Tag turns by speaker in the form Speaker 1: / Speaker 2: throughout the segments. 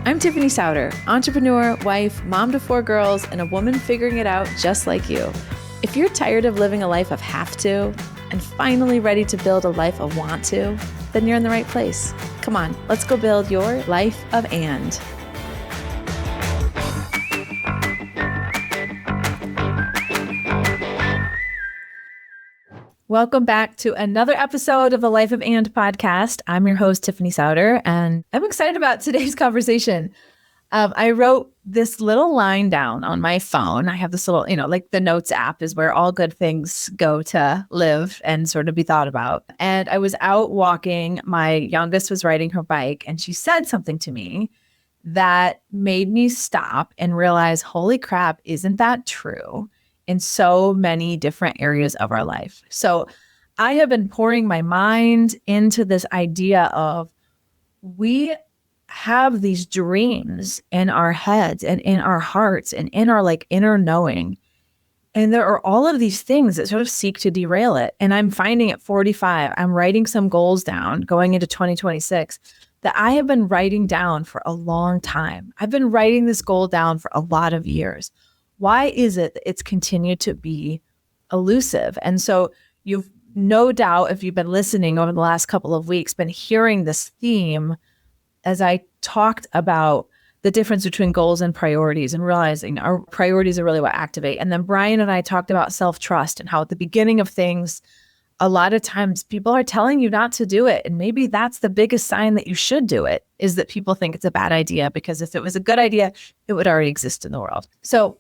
Speaker 1: I'm Tiffany Souter, entrepreneur, wife, mom to 4 girls, and a woman figuring it out just like you. If you're tired of living a life of have to and finally ready to build a life of want to, then you're in the right place. Come on, let's go build your life of and. Welcome back to another episode of the Life of And podcast. I'm your host, Tiffany Souter, and I'm excited about today's conversation. I wrote this little line down on my phone. I have this little, like the notes app is where all good things go to live and sort of be thought about. And I was out walking. My youngest was riding her bike, and she said something to me that made me stop and realize, holy crap, isn't that true? In so many different areas of our life. So I have been pouring my mind into this idea of we have these dreams in our heads and in our hearts and in our inner knowing. And there are all of these things that sort of seek to derail it. And I'm finding at 45, I'm writing some goals down going into 2026 that I have been writing down for a long time. I've been writing this goal down for a lot of years. Why is it that it's continued to be elusive? And so you've no doubt, if you've been listening over the last couple of weeks, been hearing this theme as I talked about the difference between goals and priorities and realizing our priorities are really what activate. And then Brian and I talked about self-trust and how at the beginning of things, a lot of times people are telling you not to do it. And maybe that's the biggest sign that you should do it, is that people think it's a bad idea, because if it was a good idea, it would already exist in the world. So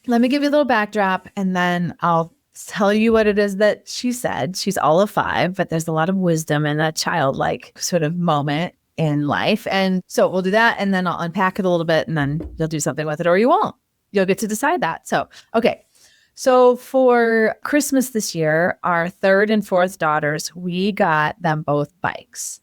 Speaker 1: let me give you a little backdrop, and then I'll tell you what it is that she said. She's all of 5, but there's a lot of wisdom in that childlike sort of moment in life. And so we'll do that, and then I'll unpack it a little bit, and then you'll do something with it or you won't. You'll get to decide that. So, okay. So for Christmas this year, our 3rd and 4th daughters, we got them both bikes.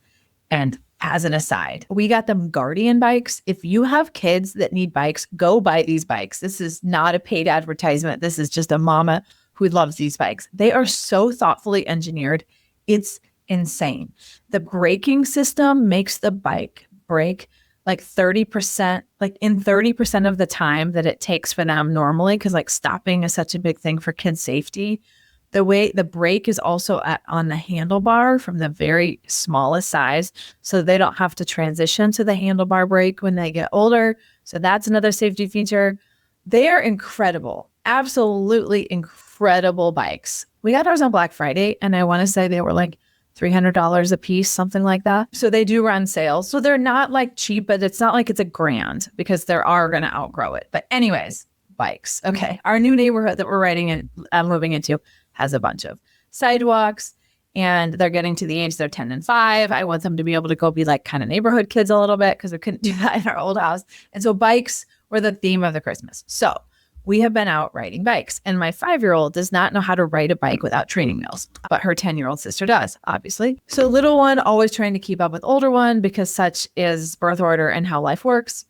Speaker 1: And as an aside, we got them Guardian bikes. If you have kids that need bikes, go buy these bikes. This is not a paid advertisement. This is just a mama who loves these bikes. They are so thoughtfully engineered. It's insane. The braking system makes the bike brake like 30%, like in 30% of the time that it takes for them normally, because stopping is such a big thing for kids' safety. The way the brake is also on the handlebar from the very smallest size, so they don't have to transition to the handlebar brake when they get older. So that's another safety feature. They are incredible, absolutely incredible bikes. We got ours on Black Friday, and I want to say they were like $300 a piece, something like that. So they do run sales. So they're not cheap, but it's not like it's a grand, because they are going to outgrow it. But anyways, bikes. Okay. Our new neighborhood that we're moving into has a bunch of sidewalks, and they're getting to the age, they're 10 and 5. I want them to be able to go be kind of neighborhood kids a little bit, because we couldn't do that in our old house. And so bikes were the theme of the Christmas. So we have been out riding bikes, and my 5-year-old does not know how to ride a bike without training wheels, but her 10-year-old sister does, obviously. So little one always trying to keep up with older one, because such is birth order and how life works.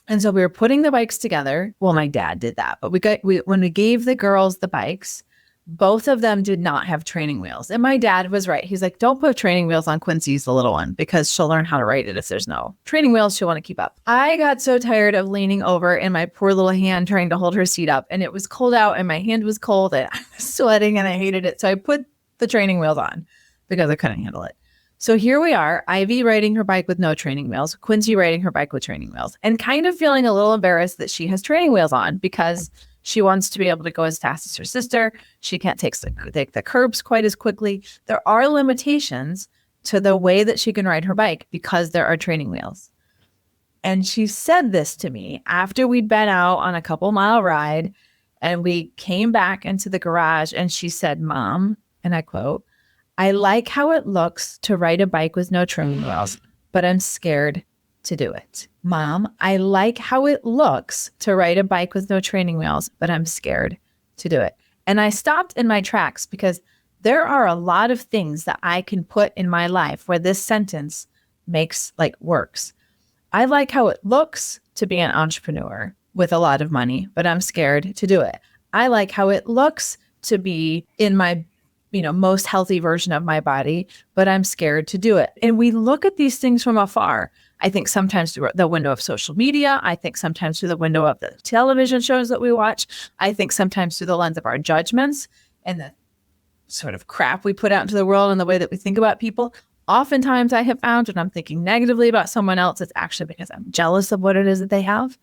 Speaker 1: And so we were putting the bikes together. Well, my dad did that, but when we gave the girls the bikes, both of them did not have training wheels. And my dad was right. He's like, don't put training wheels on Quincy's, the little one, because she'll learn how to ride it. If there's no training wheels, she'll want to keep up. I got so tired of leaning over and my poor little hand trying to hold her seat up. And it was cold out, and my hand was cold, and I was sweating, and I hated it. So I put the training wheels on because I couldn't handle it. So here we are, Ivy riding her bike with no training wheels, Quincy riding her bike with training wheels, and kind of feeling a little embarrassed that she has training wheels on, because she wants to be able to go as fast as her sister. She can't take the curbs quite as quickly. There are limitations to the way that she can ride her bike because there are training wheels. And she said this to me after we'd been out on a couple-mile ride, and we came back into the garage, and she said, "Mom," and I quote, "I like how it looks to ride a bike with no training wheels, but I'm scared to do it. Mom, I like how it looks to ride a bike with no training wheels, but I'm scared to do it." And I stopped in my tracks, because there are a lot of things that I can put in my life where this sentence works. I like how it looks to be an entrepreneur with a lot of money, but I'm scared to do it. I like how it looks to be in my most healthy version of my body, but I'm scared to do it. And we look at these things from afar. I think sometimes through the window of social media. I think sometimes through the window of the television shows that we watch. I think sometimes through the lens of our judgments and the sort of crap we put out into the world and the way that we think about people. Oftentimes I have found when I'm thinking negatively about someone else, it's actually because I'm jealous of what it is that they have.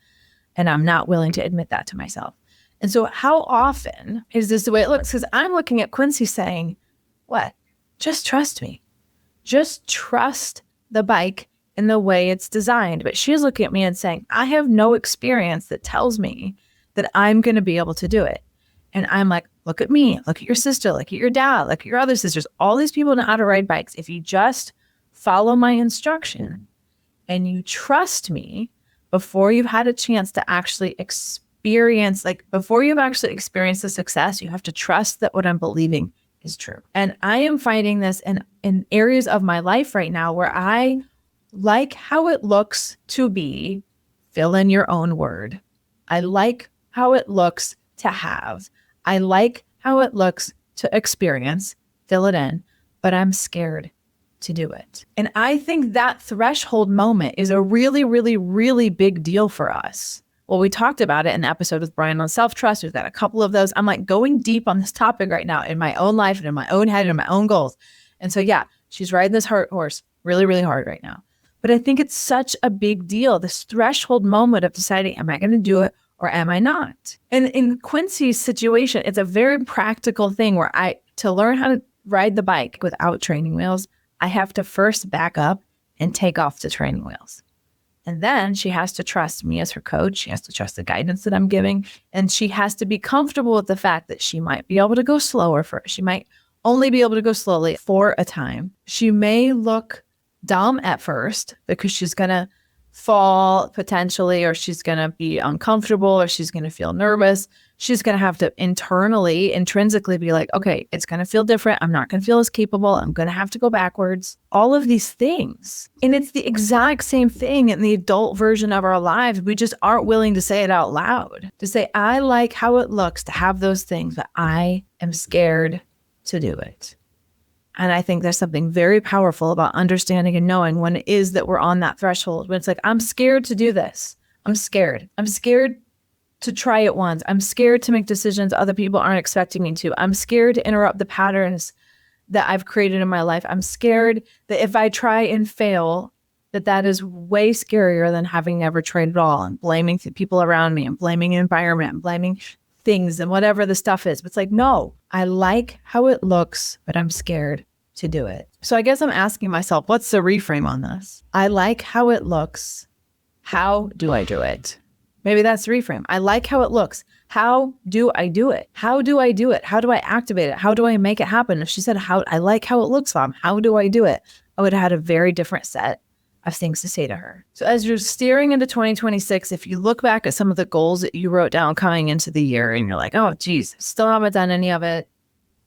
Speaker 1: And I'm not willing to admit that to myself. And so how often is this the way it looks? Because I'm looking at Quincy saying, what? Just trust me. Just trust the bike in the way it's designed. But she's looking at me and saying, I have no experience that tells me that I'm going to be able to do it. And I'm like, look at me, look at your sister, look at your dad, look at your other sisters. All these people know how to ride bikes. If you just follow my instruction and you trust me before you've had a chance to actually experience, before you've actually experienced the success, you have to trust that what I'm believing is true. And I am finding this in areas of my life right now where I like how it looks to be, fill in your own word. I like how it looks to have. I like how it looks to experience, fill it in, but I'm scared to do it. And I think that threshold moment is a really, really, really big deal for us. Well, we talked about it in the episode with Brian on self-trust. We've got a couple of those. I'm like going deep on this topic right now in my own life and in my own head and in my own goals. And so, yeah, she's riding this horse really, really hard right now. But I think it's such a big deal, this threshold moment of deciding, am I going to do it or am I not? And in Quincy's situation, it's a very practical thing where to learn how to ride the bike without training wheels, I have to first back up and take off the training wheels. And then she has to trust me as her coach. She has to trust the guidance that I'm giving. And she has to be comfortable with the fact that she might be able to go slower first. She might only be able to go slowly for a time. She may look dumb at first because she's going to fall potentially, or she's going to be uncomfortable, or she's going to feel nervous. She's going to have to intrinsically be like, okay, it's going to feel different. I'm not going to feel as capable. I'm going to have to go backwards. All of these things. And it's the exact same thing in the adult version of our lives. We just aren't willing to say it out loud. To say, I like how it looks to have those things, but I am scared to do it. And I think there's something very powerful about understanding and knowing when it is that we're on that threshold, when it's like, I'm scared to do this. I'm scared. I'm scared to try it once. I'm scared to make decisions other people aren't expecting me to. I'm scared to interrupt the patterns that I've created in my life. I'm scared that if I try and fail, that is way scarier than having never tried at all and blaming the people around me and blaming the environment and blaming things and whatever the stuff is. But it's like, no, I like how it looks, but I'm scared to do it. So I guess I'm asking myself, what's the reframe on this? I like how it looks. How do I do it? Maybe that's the reframe. I like how it looks. How do I do it? How do I do it? How do I activate it? How do I make it happen? If she said, I like how it looks, Mom, how do I do it? I would have had a very different set of things to say to her. So as you're steering into 2026, if you look back at some of the goals that you wrote down coming into the year and you're like, oh, geez, still haven't done any of it.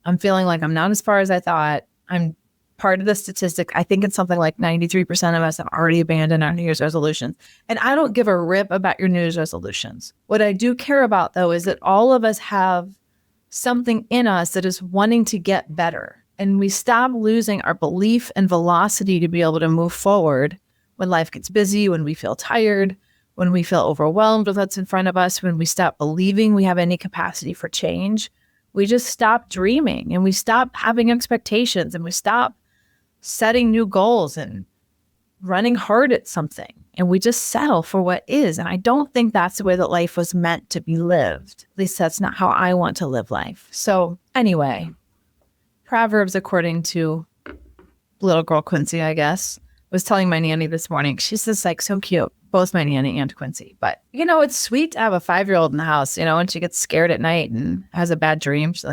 Speaker 1: I'm feeling like I'm not as far as I thought. I'm part of the statistic. I think it's something like 93% of us have already abandoned our New Year's resolutions. And I don't give a rip about your New Year's resolutions. What I do care about, though, is that all of us have something in us that is wanting to get better. And we stop losing our belief and velocity to be able to move forward when life gets busy, when we feel tired, when we feel overwhelmed with what's in front of us, when we stop believing we have any capacity for change. We just stop dreaming and we stop having expectations and we stop setting new goals and running hard at something. And we just settle for what is. And I don't think that's the way that life was meant to be lived. At least that's not how I want to live life. So anyway, Proverbs, according to little girl Quincy, I guess, was telling my nanny this morning. She's just like so cute. Both my nanny and Quincy. But, it's sweet to have a 5-year-old in the house, when she gets scared at night and has a bad dream, she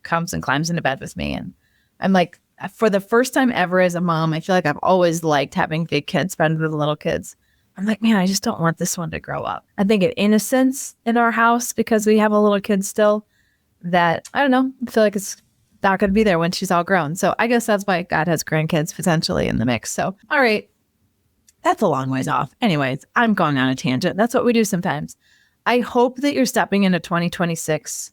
Speaker 1: comes and climbs into bed with me. And I'm like, for the first time ever as a mom, I feel like I've always liked having big kids spend with the little kids. I'm like, man, I just don't want this one to grow up. I think of innocence in our house because we have a little kid still that, I don't know, I feel like it's not going to be there when she's all grown. So I guess that's why God has grandkids potentially in the mix. So, all right. That's a long ways off. Anyways, I'm going on a tangent. That's what we do sometimes. I hope that you're stepping into 2026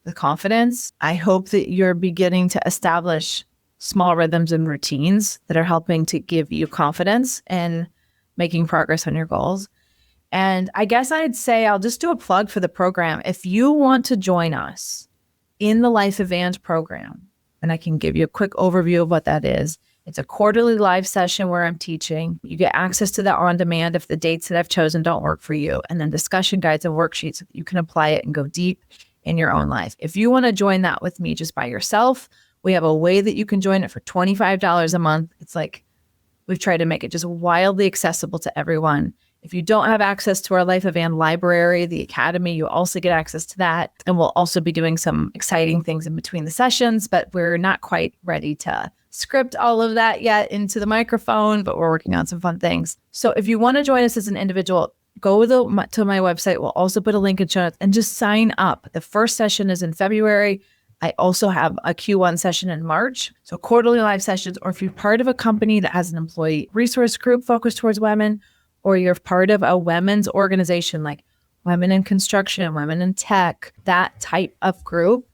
Speaker 1: with confidence. I hope that you're beginning to establish small rhythms and routines that are helping to give you confidence and making progress on your goals. And I guess I'd say I'll just do a plug for the program. If you want to join us in the Life of And program, and I can give you a quick overview of what that is. It's a quarterly live session where I'm teaching. You get access to that on demand if the dates that I've chosen don't work for you, and then discussion guides and worksheets. You can apply it and go deep in your own life. If you want to join that with me just by yourself, we have a way that you can join it for $25 a month. It's like we've tried to make it just wildly accessible to everyone. If you don't have access to our Life of And library, the Academy, you also get access to that. And we'll also be doing some exciting things in between the sessions, but we're not quite ready to script all of that yet into the microphone, but we're working on some fun things. So if you want to join us as an individual, go to my website. We'll also put a link in show notes and just sign up. The first session is in February. I also have a Q1 session in March. So quarterly live sessions, or if you're part of a company that has an employee resource group focused towards women, or you're part of a women's organization like Women in Construction, Women in Tech, that type of group,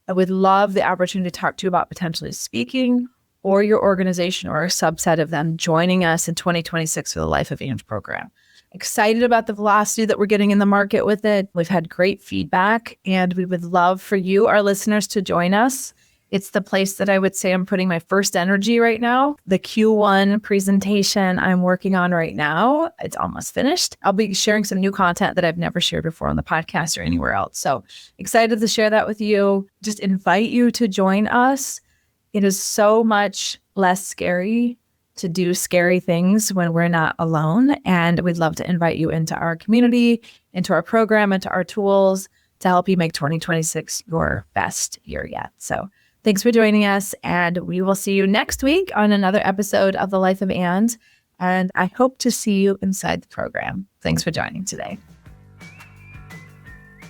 Speaker 1: I would love the opportunity to talk to you about potentially speaking, or your organization or a subset of them joining us in 2026 for the Life of And program. Excited about the velocity that we're getting in the market with it. We've had great feedback, and we would love for you, our listeners, to join us. It's the place that I would say I'm putting my first energy right now. The Q1 presentation I'm working on right now, it's almost finished. I'll be sharing some new content that I've never shared before on the podcast or anywhere else. So excited to share that with you. Just invite you to join us. It is so much less scary to do scary things when we're not alone. And we'd love to invite you into our community, into our program, into our tools to help you make 2026 your best year yet. So thanks for joining us, and we will see you next week on another episode of The Life of And I hope to see you inside the program. Thanks for joining today.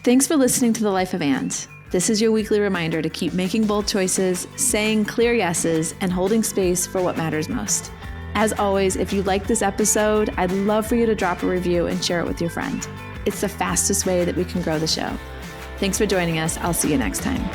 Speaker 2: Thanks for listening to The Life of And. This is your weekly reminder to keep making bold choices, saying clear yeses, and holding space for what matters most. As always, if you like this episode, I'd love for you to drop a review and share it with your friend. It's the fastest way that we can grow the show. Thanks for joining us. I'll see you next time.